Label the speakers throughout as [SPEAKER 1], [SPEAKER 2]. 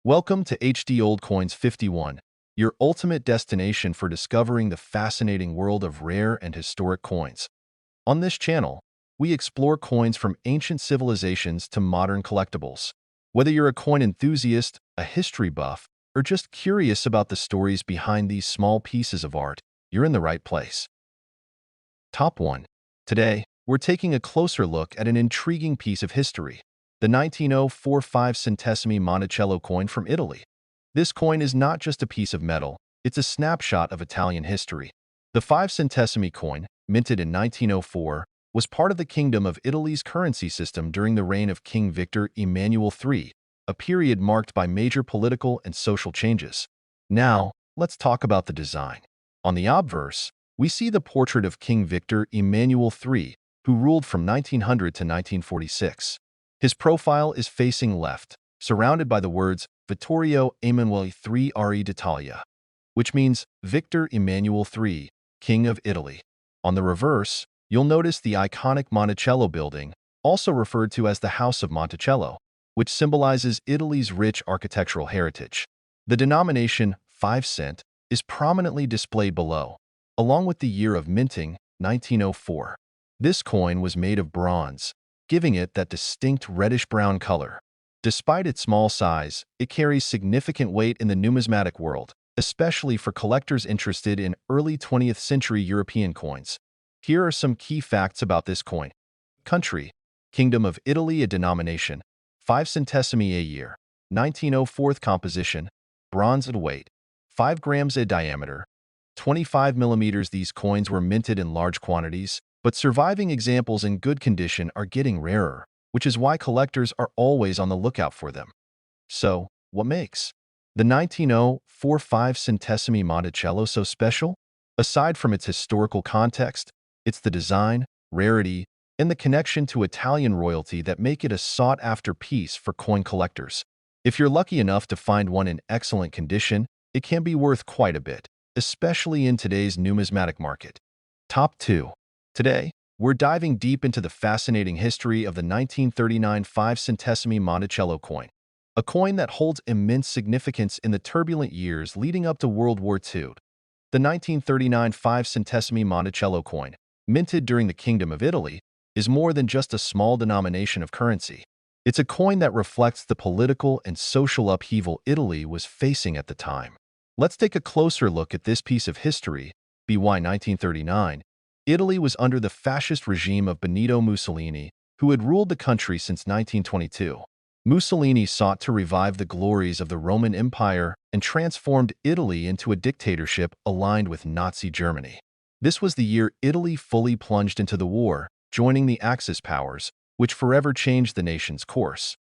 [SPEAKER 1] Welcome to HD Old Coins 51, your ultimate destination for discovering the fascinating world of rare and historic coins. On this channel, we explore coins from ancient civilizations to modern collectibles. Whether you're a coin enthusiast, a history buff, or just curious about the stories behind these small pieces of art, you're in the right place. Top 1. Today, we're taking a closer look at an intriguing piece of history, the 19045 centesimi Monticello coin from Italy. This coin is not just a piece of metal, it's a snapshot of Italian history. The 5 centesimi coin, minted in 1904, was part of the Kingdom of Italy's currency system during the reign of King Victor Emmanuel III, a period marked by major political and social changes. Now, let's talk about the design. On the obverse, we see the portrait of King Victor Emmanuel III, who ruled from 1900 to 1946. His profile is facing left, surrounded by the words Vittorio Emanuele III Re d'Italia, which means Victor Emmanuel III, King of Italy. On the reverse, you'll notice the iconic Monticello building, also referred to as the House of Monticello, which symbolizes Italy's rich architectural heritage. The denomination 5 cent is prominently displayed below, along with the year of minting, 1904. This coin was made of bronze, giving it that distinct reddish-brown color. Despite its small size, it carries significant weight in the numismatic world, especially for collectors interested in early 20th century European coins. Here are some key facts about this coin. Country: Kingdom of Italy. A denomination: 5 centesimi a year. 1904 composition: bronze at weight, 5 grams a diameter, 25 millimeters. These coins were minted in large quantities, but surviving examples in good condition are getting rarer, which is why collectors are always on the lookout for them. So, what makes the 19045 centesimi Monticello so special? Aside from its historical context, it's the design, rarity, and the connection to Italian royalty that make it a sought-after piece for coin collectors. If you're lucky enough to find one in excellent condition, it can be worth quite a bit, especially in today's numismatic market. Top 2. Today, we're diving deep into the fascinating history of the 1939 5 centesimi Monticello coin, a coin that holds immense significance in the turbulent years leading up to World War II. The 1939 5 centesimi Monticello coin, minted during the Kingdom of Italy, is more than just a small denomination of currency. It's a coin that reflects the political and social upheaval Italy was facing at the time. Let's take a closer look at this piece of history. BY 1939, Italy was under the fascist regime of Benito Mussolini, who had ruled the country since 1922. Mussolini sought to revive the glories of the Roman Empire and transformed Italy into a dictatorship aligned with Nazi Germany. This was the year Italy fully plunged into the war, joining the Axis powers, which forever changed the nation's course.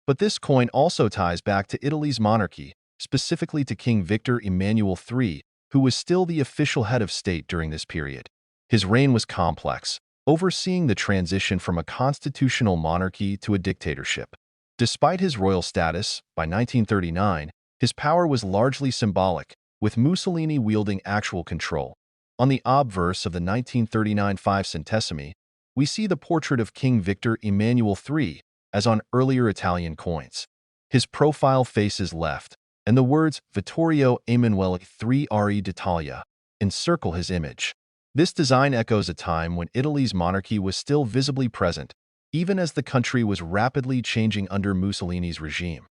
[SPEAKER 1] But this coin also ties back to Italy's monarchy, specifically to King Victor Emmanuel III, who was still the official head of state during this period. His reign was complex, overseeing the transition from a constitutional monarchy to a dictatorship. Despite his royal status, by 1939, his power was largely symbolic, with Mussolini wielding actual control. On the obverse of the 1939 5 centesimi, we see the portrait of King Victor Emmanuel III, as on earlier Italian coins. His profile faces left, and the words Vittorio Emanuele III Re d'Italia encircle his image. This design echoes a time when Italy's monarchy was still visibly present, even as the country was rapidly changing under Mussolini's regime.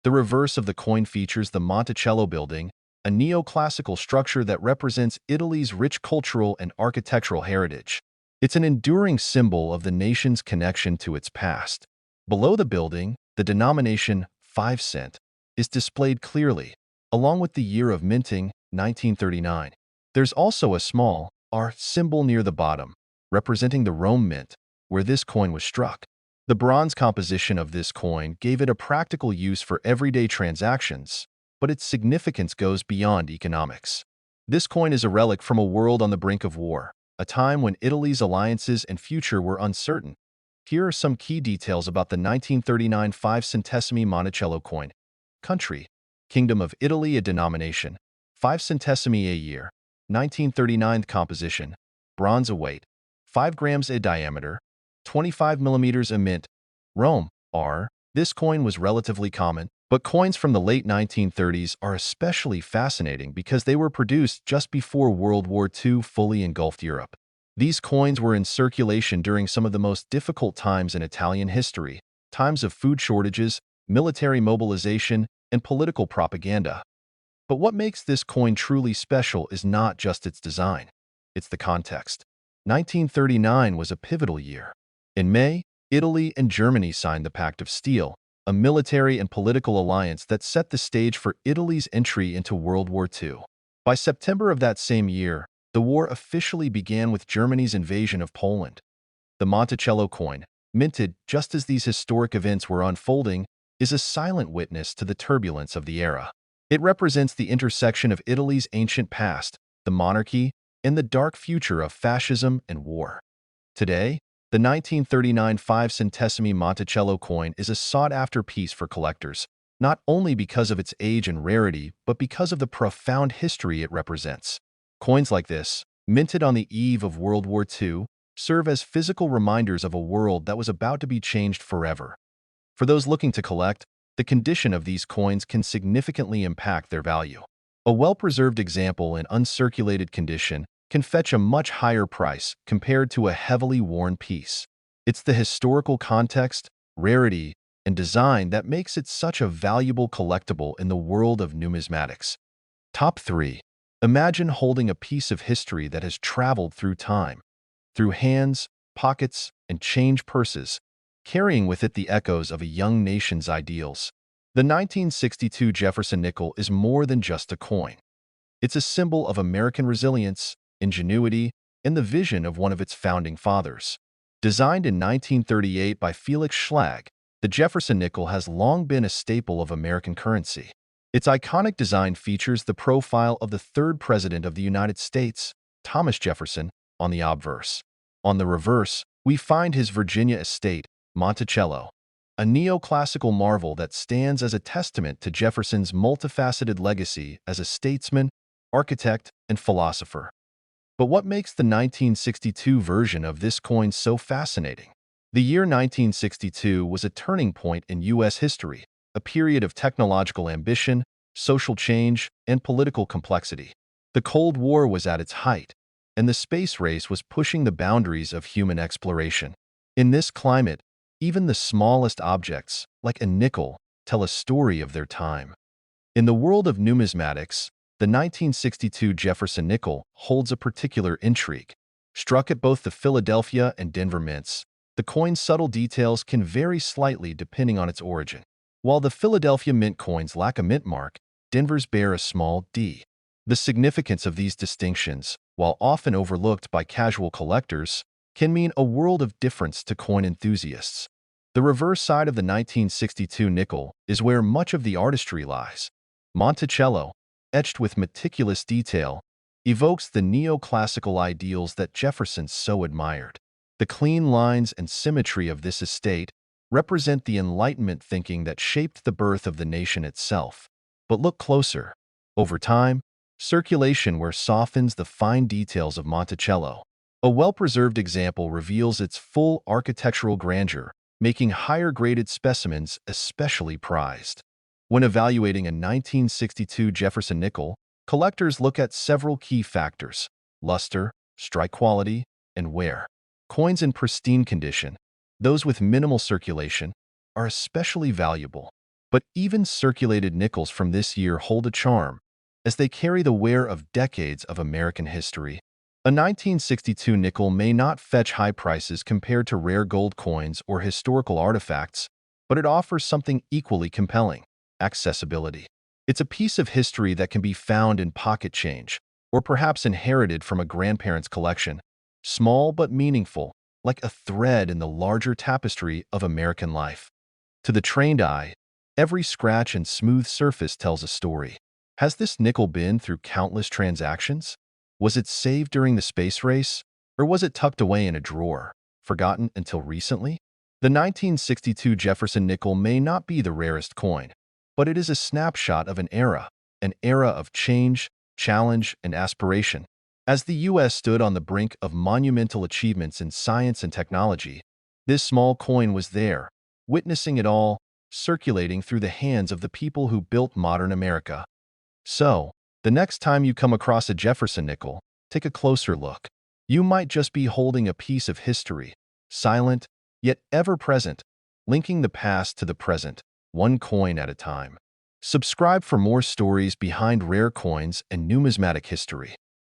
[SPEAKER 1] The reverse of the coin features the Monticello building, a neoclassical structure that represents Italy's rich cultural and architectural heritage. It's an enduring symbol of the nation's connection to its past. Below the building, the denomination 5 cent is displayed clearly, along with the year of minting, 1939. There's also a small R symbol near the bottom, representing the Rome Mint, where this coin was struck. The bronze composition of this coin gave it a practical use for everyday transactions, but its significance goes beyond economics. This coin is a relic from a world on the brink of war, a time when Italy's alliances and future were uncertain. Here are some key details about the 1939 5 centesimi Monticello coin. Country: Kingdom of Italy. A denomination: 5 centesimi a year. 1939 composition: bronze a weight, 5 grams a diameter, 25 millimeters a mint. Rome, R. This coin was relatively common, But coins from the late 1930s are especially fascinating because they were produced just before World War II fully engulfed Europe. These coins were in circulation during some of the most difficult times in Italian history, times of food shortages, military mobilization, and political propaganda. But what makes this coin truly special is not just its design. It's the context. 1939 was a pivotal year. In May, Italy and Germany signed the Pact of Steel, a military and political alliance that set the stage for Italy's entry into World War II. By September of that same year, the war officially began with Germany's invasion of Poland. The Monticello coin, minted just as these historic events were unfolding, is a silent witness to the turbulence of the era. It represents the intersection of Italy's ancient past, the monarchy, and the dark future of fascism and war. Today, the 1939 5 centesimi Monticello coin is a sought-after piece for collectors, not only because of its age and rarity, but because of the profound history it represents. Coins like this, minted on the eve of World War II, serve as physical reminders of a world that was about to be changed forever. For those looking to collect, the condition of these coins can significantly impact their value. A well-preserved example in uncirculated condition can fetch a much higher price compared to a heavily worn piece. It's the historical context, rarity, and design that makes it such a valuable collectible in the world of numismatics. Top 3. Imagine holding a piece of history that has traveled through time, through hands, pockets, and change purses, carrying with it the echoes of a young nation's ideals. The 1962 Jefferson nickel is more than just a coin. It's a symbol of American resilience, ingenuity, and the vision of one of its founding fathers. Designed in 1938 by Felix Schlag, the Jefferson nickel has long been a staple of American currency. Its iconic design features the profile of the third President of the United States, Thomas Jefferson, on the obverse. On the reverse, we find his Virginia estate, Monticello, a neoclassical marvel that stands as a testament to Jefferson's multifaceted legacy as a statesman, architect, and philosopher. But what makes the 1962 version of this coin so fascinating? The year 1962 was a turning point in U.S. history, a period of technological ambition, social change, and political complexity. The Cold War was at its height, and the space race was pushing the boundaries of human exploration. In this climate, even the smallest objects, like a nickel, tell a story of their time. In the world of numismatics, the 1962 Jefferson nickel holds a particular intrigue. Struck at both the Philadelphia and Denver mints, the coin's subtle details can vary slightly depending on its origin. While the Philadelphia mint coins lack a mint mark, Denver's bear a small D. The significance of these distinctions, while often overlooked by casual collectors, can mean a world of difference to coin enthusiasts. The reverse side of the 1962 nickel is where much of the artistry lies. Monticello, etched with meticulous detail, evokes the neoclassical ideals that Jefferson so admired. The clean lines and symmetry of this estate represent the Enlightenment thinking that shaped the birth of the nation itself. But look closer. Over time, circulation wear softens the fine details of Monticello. A well-preserved example reveals its full architectural grandeur, making higher-graded specimens especially prized. When evaluating a 1962 Jefferson nickel, collectors look at several key factors: luster, strike quality, and wear. Coins in pristine condition, those with minimal circulation, are especially valuable. But even circulated nickels from this year hold a charm, as they carry the wear of decades of American history. A 1962 nickel may not fetch high prices compared to rare gold coins or historical artifacts, but it offers something equally compelling: accessibility. It's a piece of history that can be found in pocket change, or perhaps inherited from a grandparent's collection. Small but meaningful, like a thread in the larger tapestry of American life. To the trained eye, every scratch and smooth surface tells a story. Has this nickel been through countless transactions? Was it saved during the space race? Or was it tucked away in a drawer, forgotten until recently? The 1962 Jefferson nickel may not be the rarest coin, but it is a snapshot of an era of change, challenge, and aspiration. As the U.S. stood on the brink of monumental achievements in science and technology, this small coin was there, witnessing it all, circulating through the hands of the people who built modern America. So, the next time you come across a Jefferson nickel, take a closer look. You might just be holding a piece of history, silent, yet ever-present, linking the past to the present, one coin at a time. Subscribe for more stories behind rare coins and numismatic history.